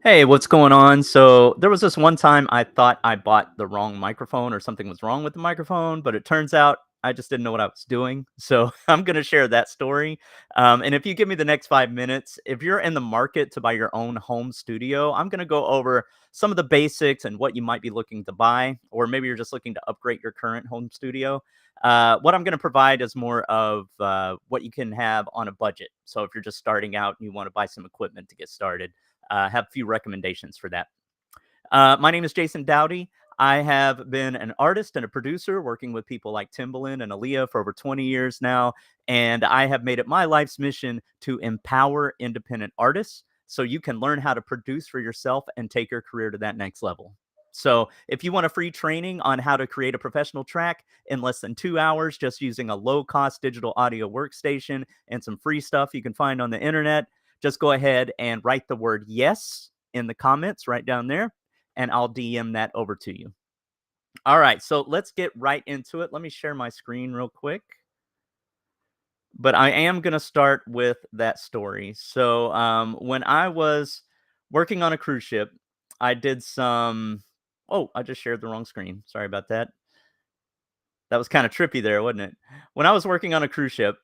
Hey, what's going on? So there was this one time I thought I bought the wrong microphone or something was wrong with the microphone, but it turns out I just didn't know what I was doing. So I'm going to share that story. And if you give me the next 5 minutes, if you're in the market to buy your own home studio, I'm going to go over some of the basics and what you might be looking to buy, or maybe you're just looking to upgrade your current home studio. What I'm going to provide is more of what you can have on a budget. So if you're just starting out and you want to buy some equipment to get started, have a few recommendations for that. My name is Jason Dowdy. I have been an artist and a producer working with people like Timbaland and Aaliyah for over 20 years now. And I have made it my life's mission to empower independent artists so you can learn how to produce for yourself and take your career to that next level. So, if you want a free training on how to create a professional track in less than 2 hours, just using a low cost digital audio workstation and some free stuff you can find on the internet, just go ahead and write the word yes in the comments right down there, and I'll DM that over to you. All right, so let's get right into it. Let me share my screen real quick. But I am going to start with that story. So, when I was working on a cruise ship, I did some. Oh, I just shared the wrong screen. Sorry about that. That was kind of trippy there, wasn't it? When I was working on a cruise ship,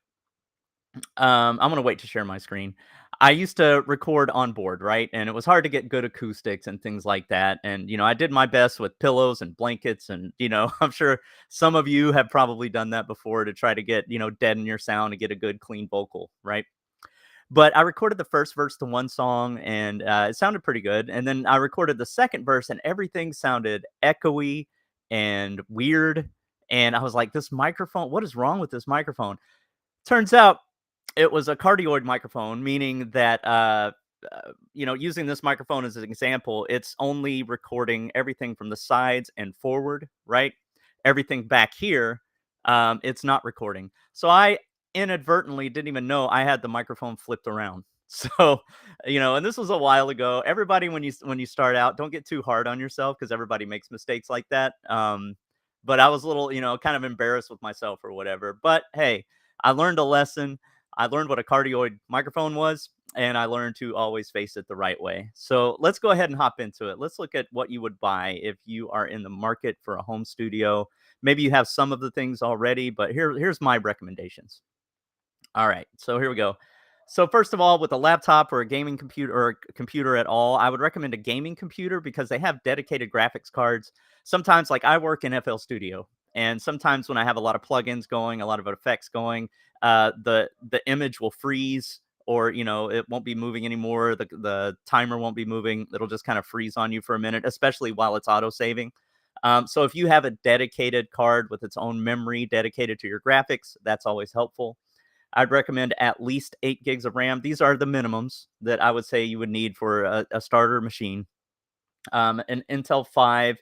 I'm gonna wait to share my screen. I used to record on board, right? And it was hard to get good acoustics and things like that. And I did my best with pillows and blankets, and I'm sure some of you have probably done that before to try to get deaden your sound to get a good clean vocal, right? But I recorded the first verse to one song, and it sounded pretty good. And then I recorded the second verse, and everything sounded echoey and weird. And I was like, "This microphone, what is wrong with this microphone?" Turns out it was a cardioid microphone, meaning that, using this microphone as an example, it's only recording everything from the sides and forward, right? Everything back here, it's not recording. So I inadvertently didn't even know I had the microphone flipped around. So, and this was a while ago. Everybody, when you start out, don't get too hard on yourself because everybody makes mistakes like that. But I was a little, kind of embarrassed with myself or whatever. But hey, I learned a lesson. I learned what a cardioid microphone was, and I learned to always face it the right way. So let's go ahead and hop into it. Let's look at what you would buy if you are in the market for a home studio. Maybe you have some of the things already, but here's my recommendations. All right, so here we go. So first of all, with a laptop or a gaming computer or a computer at all, I would recommend a gaming computer because they have dedicated graphics cards. Sometimes, like I work in FL Studio, and sometimes when I have a lot of plugins going, a lot of effects going, the image will freeze, or it won't be moving anymore. The timer won't be moving. It'll just kind of freeze on you for a minute, especially while it's auto saving. So if you have a dedicated card with its own memory dedicated to your graphics, that's always helpful. I'd recommend at least 8 gigs of RAM. These are the minimums that I would say you would need for a starter machine. An Intel 5.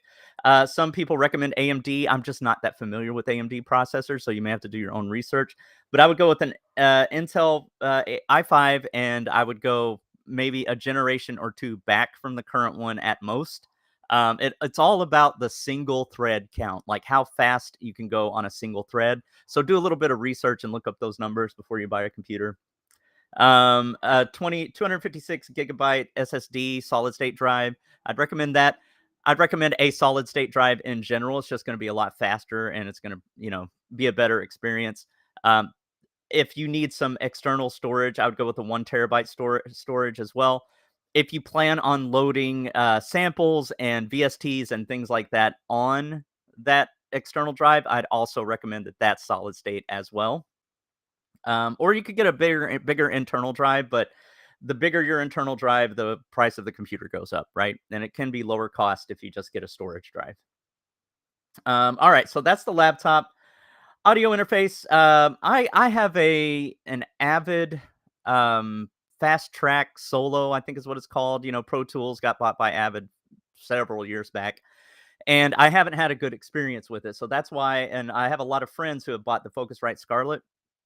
Some people recommend AMD. I'm just not that familiar with AMD processors, so you may have to do your own research. But I would go with an Intel i5, and I would go maybe a generation or two back from the current one at most. It's all about the single thread count, like how fast you can go on a single thread. So do a little bit of research and look up those numbers before you buy a computer. 256 gigabyte SSD solid state drive. I'd recommend that. I'd recommend a solid state drive in general. It's just going to be a lot faster, and it's going to, be a better experience. Um, if you need some external storage, I would go with the 1 terabyte storage as well. If you plan on loading samples and VSTs and things like that on that external drive, I'd also recommend that that's solid state as well. Or you could get a bigger internal drive, but the bigger your internal drive, the price of the computer goes up, right? And it can be lower cost if you just get a storage drive. All right, so that's the laptop audio interface. I have an Avid Fast Track Solo, I think is what it's called. Pro Tools got bought by Avid several years back, and I haven't had a good experience with it. So that's why, and I have a lot of friends who have bought the Focusrite Scarlett.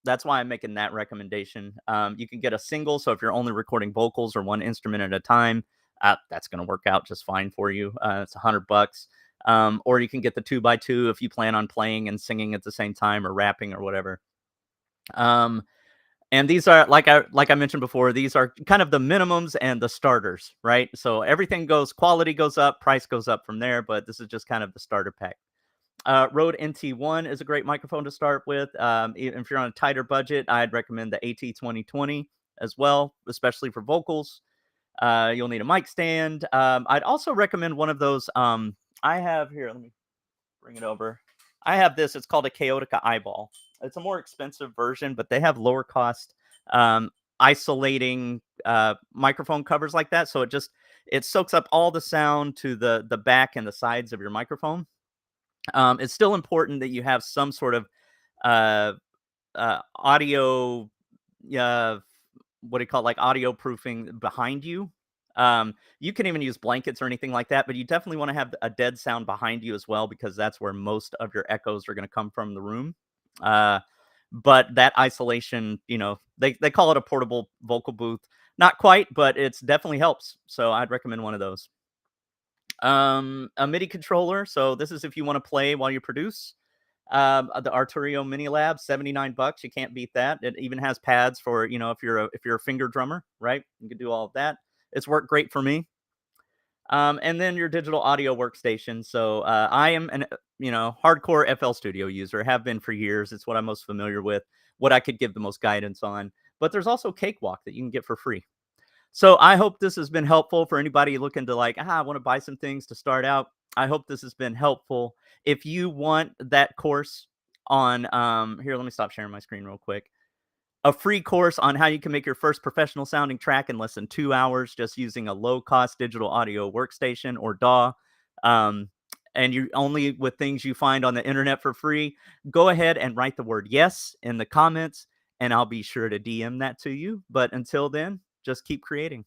That's why I'm making that recommendation. You can get a single, so if you're only recording vocals or one instrument at a time, that's going to work out just fine for you. It's $100. Or you can get the 2x2 if you plan on playing and singing at the same time or rapping or whatever. Um, And these are like I mentioned before, these are kind of the minimums and the starters, right? So everything goes quality goes up, price goes up from there, but this is just kind of the starter pack. Rode NT1 is a great microphone to start with. If you're on a tighter budget, I'd recommend the AT2020 as well, especially for vocals. You'll need a mic stand. I'd also recommend one of those. I have here. Let me bring it over. I have this. It's called a Chaotica Eyeball. It's a more expensive version, but they have lower cost um, isolating microphone covers like that. So it soaks up all the sound to the back and the sides of your microphone. It's still important that you have some sort of uh, audio, uh, what do you call it, like audio proofing behind you. You can even use blankets or anything like that, but you definitely want to have a dead sound behind you as well, because that's where most of your echoes are going to come from the room. Uh, but that isolation, they call it a portable vocal booth. Not quite, but it's definitely helps. So I'd recommend one of those. A MIDI controller. So this is if you want to play while you produce. The Arturio Mini Lab, $79. You can't beat that. It even has pads for, if you're a finger drummer, right? You can do all of that. It's worked great for me. And then your digital audio workstation. So I am an hardcore FL Studio user, have been for years. It's what I'm most familiar with, what I could give the most guidance on. But there's also Cakewalk that you can get for free. So I hope this has been helpful for anybody looking to I want to buy some things to start out. I hope this has been helpful. If you want that course on here, let me stop sharing my screen real quick. A free course on how you can make your first professional sounding track in less than 2 hours just using a low cost digital audio workstation or DAW. And you only with things you find on the internet for free, go ahead and write the word yes in the comments, and I'll be sure to DM that to you. But until then, just keep creating.